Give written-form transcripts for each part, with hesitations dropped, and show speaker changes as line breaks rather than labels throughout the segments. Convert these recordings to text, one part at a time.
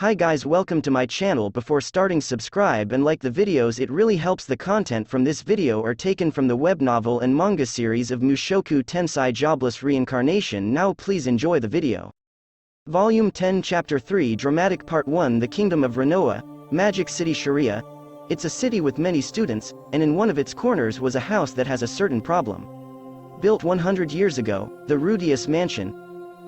Hi guys, welcome to my channel. Before starting, subscribe and like the videos, it really helps. The content from this video are taken from the web novel and manga series of Mushoku Tensei Jobless Reincarnation. Now please enjoy the video. Volume 10 Chapter 3 Dramatic Part 1 The Kingdom of Rinoa, Magic City Sharia. It's a city with many students, and in one of its corners was a house that has a certain problem. Built 100 years ago, the Rudeus mansion.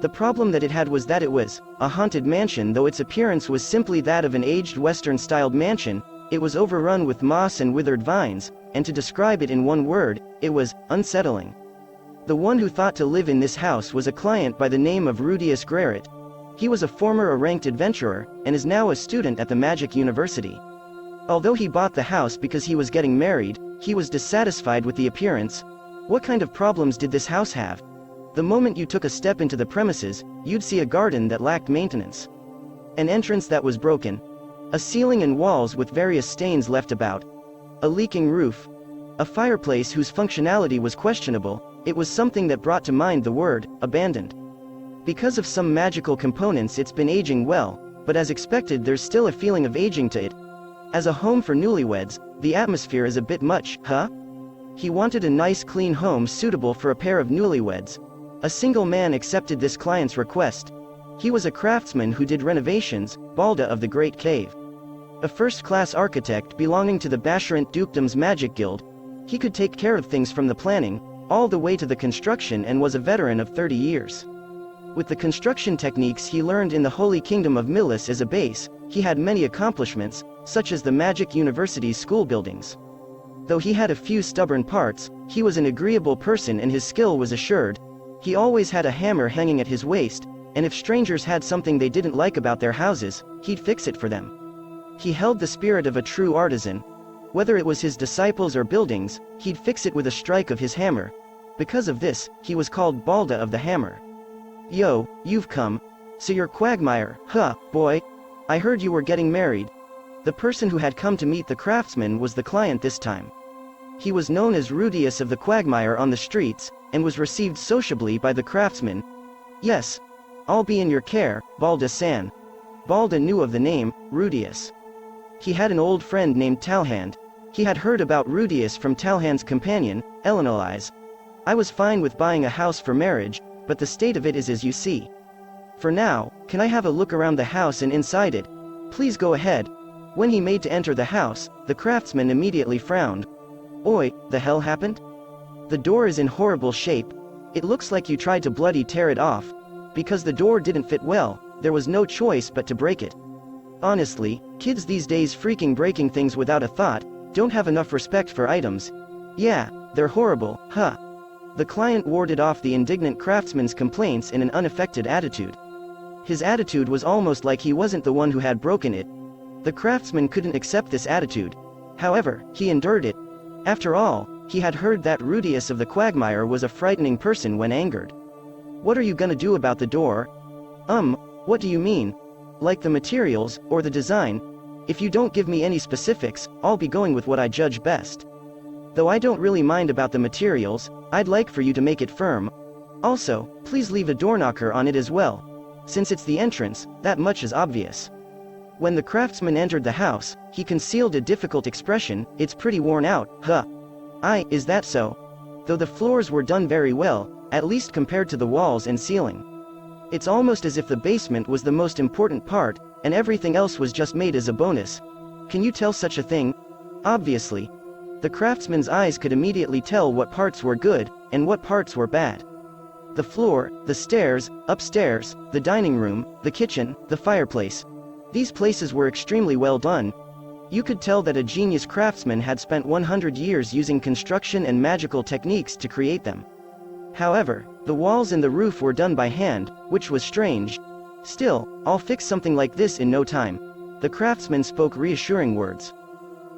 The problem that it had was that it was a haunted mansion. Though its appearance was simply that of an aged Western-styled mansion, it was overrun with moss and withered vines, and to describe it in one word, it was unsettling. The one who thought to live in this house was a client by the name of Rudeus Grarit. He was a former ranked adventurer, and is now a student at the Magic University. Although he bought the house because he was getting married, he was dissatisfied with the appearance. What kind of problems did this house have? The moment you took a step into the premises, you'd see a garden that lacked maintenance, an entrance that was broken, a ceiling and walls with various stains left about, a leaking roof, a fireplace whose functionality was questionable. It was something that brought to mind the word abandoned. Because of some magical components, it's been aging well, but as expected, there's still a feeling of aging to it. As a home for newlyweds, the atmosphere is a bit much, huh? He wanted a nice clean home suitable for a pair of newlyweds. A single man accepted this client's request. He was a craftsman who did renovations, Balda of the Great Cave. A first-class architect belonging to the Basharant Dukedom's Magic Guild. He could take care of things from the planning, all the way to the construction, and was a veteran of 30 years. With the construction techniques he learned in the Holy Kingdom of Milis as a base, he had many accomplishments, such as the Magic University's school buildings. Though he had a few stubborn parts, he was an agreeable person and his skill was assured. He always had a hammer hanging at his waist, and if strangers had something they didn't like about their houses, he'd fix it for them. He held the spirit of a true artisan. Whether it was his disciples or buildings, he'd fix it with a strike of his hammer. Because of this, he was called Balda of the Hammer. Yo, you've come. So you're Quagmire, huh, boy? I heard you were getting married. The person who had come to meet the craftsman was the client this time. He was known as Rudeus of the Quagmire on the streets, and was received sociably by the craftsman. Yes. I'll be in your care, Balda-san. Balda knew of the name, Rudeus. He had an old friend named Talhand. He had heard about Rudeus from Talhand's companion, Elinalise. I was fine with buying a house for marriage, but the state of it is as you see. For now, can I have a look around the house and inside it? Please go ahead. When he made to enter the house, the craftsman immediately frowned. Oi, the hell happened? The door is in horrible shape. It looks like you tried to bloody tear it off. Because the door didn't fit well, there was no choice but to break it. Honestly, kids these days freaking breaking things without a thought, don't have enough respect for items. Yeah, they're horrible, huh? The client warded off the indignant craftsman's complaints in an unaffected attitude. His attitude was almost like he wasn't the one who had broken it. The craftsman couldn't accept this attitude. However, he endured it. After all, he had heard that Rudeus of the Quagmire was a frightening person when angered. What are you gonna do about the door? What do you mean? Like the materials, or the design? If you don't give me any specifics, I'll be going with what I judge best. Though I don't really mind about the materials, I'd like for you to make it firm. Also, please leave a door knocker on it as well. Since it's the entrance, that much is obvious. When the craftsman entered the house, he concealed a difficult expression. It's pretty worn out, huh? Is that so? Though the floors were done very well, at least compared to the walls and ceiling. It's almost as if the basement was the most important part, and everything else was just made as a bonus. Can you tell such a thing? Obviously. The craftsman's eyes could immediately tell what parts were good, and what parts were bad. The floor, the stairs, upstairs, the dining room, the kitchen, the fireplace. These places were extremely well done. You could tell that a genius craftsman had spent 100 years using construction and magical techniques to create them. However, the walls and the roof were done by hand, which was strange. Still, I'll fix something like this in no time. The craftsman spoke reassuring words.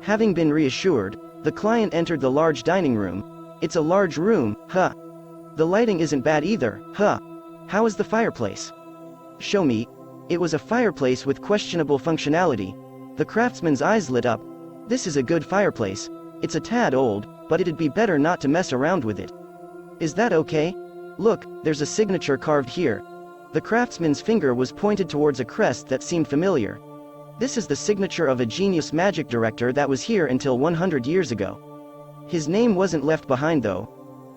Having been reassured, the client entered the large dining room. It's a large room, huh? The lighting isn't bad either, huh? How is the fireplace? Show me. It was a fireplace with questionable functionality. The craftsman's eyes lit up. This is a good fireplace. It's a tad old, but it'd be better not to mess around with it. Is that okay? Look, there's a signature carved here. The craftsman's finger was pointed towards a crest that seemed familiar. This is the signature of a genius magic director that was here until 100 years ago. His name wasn't left behind though.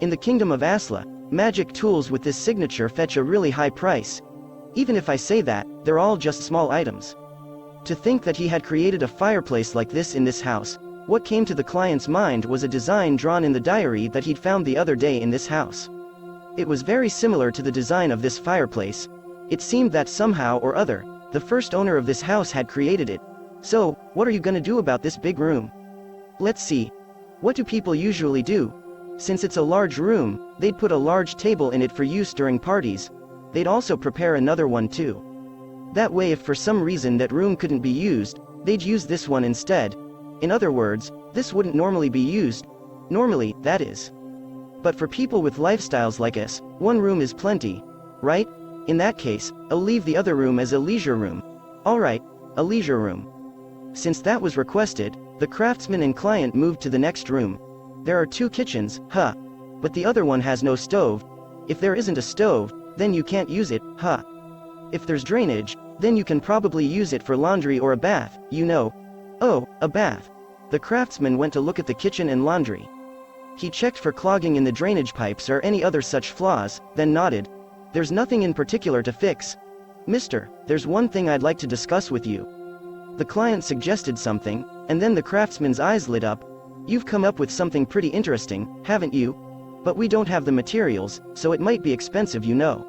In the kingdom of Asla, magic tools with this signature fetch a really high price. Even if I say that, they're all just small items. To think that he had created a fireplace like this in this house, what came to the client's mind was a design drawn in the diary that he'd found the other day in this house. It was very similar to the design of this fireplace. It seemed that somehow or other, the first owner of this house had created it. So, what are you gonna do about this big room? Let's see. What do people usually do? Since it's a large room, they'd put a large table in it for use during parties. They'd also prepare another one too. That way if for some reason that room couldn't be used, they'd use this one instead. In other words, this wouldn't normally be used. Normally, that is. But for people with lifestyles like us, one room is plenty, right? In that case, I'll leave the other room as a leisure room. Alright, a leisure room. Since that was requested, the craftsman and client moved to the next room. There are 2 kitchens, huh? But the other one has no stove. If there isn't a stove, then you can't use it, huh? If there's drainage, then you can probably use it for laundry or a bath, you know. Oh, a bath. The craftsman went to look at the kitchen and laundry. He checked for clogging in the drainage pipes or any other such flaws, then nodded. There's nothing in particular to fix. Mister, there's one thing I'd like to discuss with you. The client suggested something, and then the craftsman's eyes lit up. You've come up with something pretty interesting, haven't you? But we don't have the materials, so it might be expensive, you know.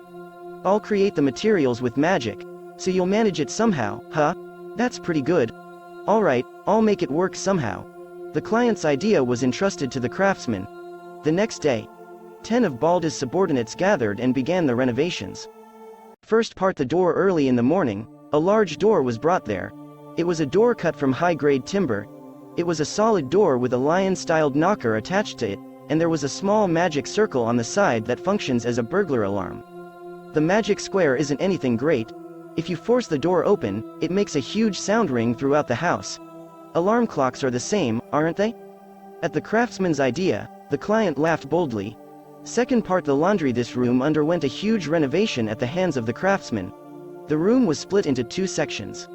I'll create the materials with magic, so you'll manage it somehow, huh? That's pretty good. Alright, I'll make it work somehow. The client's idea was entrusted to the craftsman. The next day, 10 of Balda's subordinates gathered and began the renovations. First part the door early in the morning, a large door was brought there. It was a door cut from high-grade timber. It was a solid door with a lion-styled knocker attached to it, and there was a small magic circle on the side that functions as a burglar alarm. The magic square isn't anything great. If you force the door open, it makes a huge sound ring throughout the house. Alarm clocks are the same, aren't they? At the craftsman's idea, the client laughed boldly. Second part the laundry. This room underwent a huge renovation at the hands of the craftsman. The room was split into 2 sections.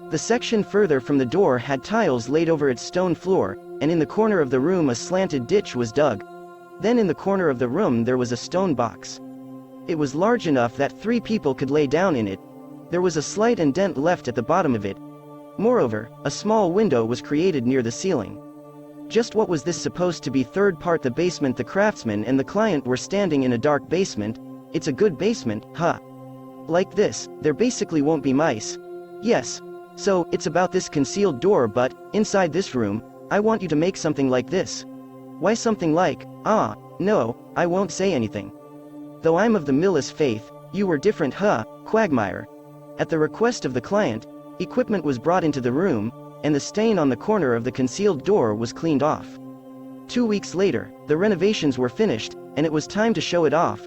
The section further from the door had tiles laid over its stone floor, and in the corner of the room a slanted ditch was dug. Then in the corner of the room there was a stone box. It was large enough that 3 people could lay down in it. There was a slight indent left at the bottom of it. Moreover, a small window was created near the ceiling. Just what was this supposed to be? Third part the basement. The craftsman and the client were standing in a dark basement. It's a good basement, huh? Like this, there basically won't be mice. Yes. So, it's about this concealed door, but, inside this room, I want you to make something like this. Why something like, no, I won't say anything. Though I'm of the Millis faith, you were different, huh, Quagmire? At the request of the client, equipment was brought into the room, and the stain on the corner of the concealed door was cleaned off. 2 weeks later, the renovations were finished, and it was time to show it off.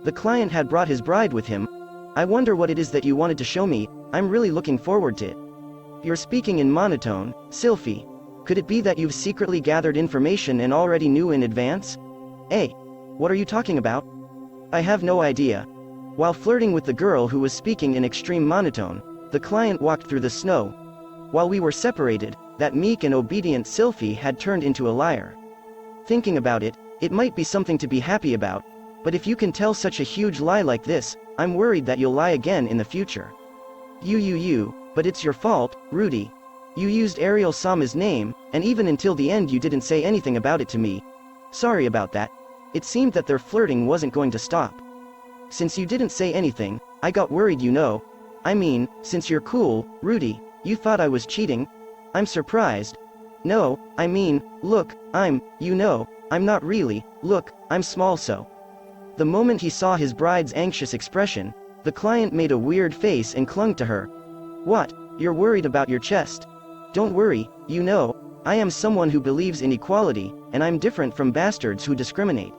The client had brought his bride with him. I wonder what it is that you wanted to show me. I'm really looking forward to it. You're speaking in monotone, Sylphy. Could it be that you've secretly gathered information and already knew in advance? Hey, what are you talking about? I have no idea. While flirting with the girl who was speaking in extreme monotone, the client walked through the snow. While we were separated, that meek and obedient Sylphy had turned into a liar. Thinking about it, it might be something to be happy about, but if you can tell such a huge lie like this, I'm worried that you'll lie again in the future. But it's your fault, Rudy. You used Ariel Sama's name, and even until the end you didn't say anything about it to me. Sorry about that. It seemed that their flirting wasn't going to stop. Since you didn't say anything, I got worried, you know. I mean, since you're cool, Rudy, you thought I was cheating? I'm surprised. No, I mean, look, I'm not really, look, I'm small so. The moment he saw his bride's anxious expression, the client made a weird face and clung to her. What, you're worried about your chest? Don't worry, I am someone who believes in equality, and I'm different from bastards who discriminate.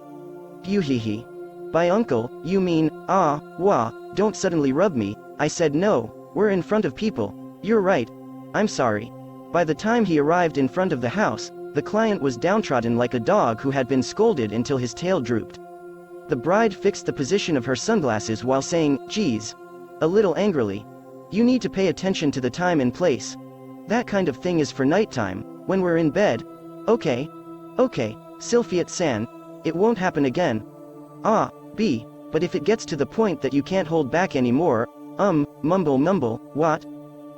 Hee. By uncle, you mean, don't suddenly rub me. I said no, we're in front of people. You're right. I'm sorry. By the time he arrived in front of the house, the client was downtrodden like a dog who had been scolded until his tail drooped. The bride fixed the position of her sunglasses while saying, "Geese," a little angrily. You need to pay attention to the time and place. That kind of thing is for nighttime, when we're in bed. Okay. Okay, Sylphy-san, it won't happen again. Ah, B, but if it gets to the point that you can't hold back anymore, mumble, what?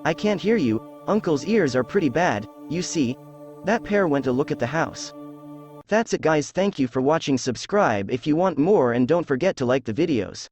I can't hear you, Uncle's ears are pretty bad, you see. That pair went to look at the house. That's it guys, thank you for watching, subscribe if you want more and don't forget to like the videos.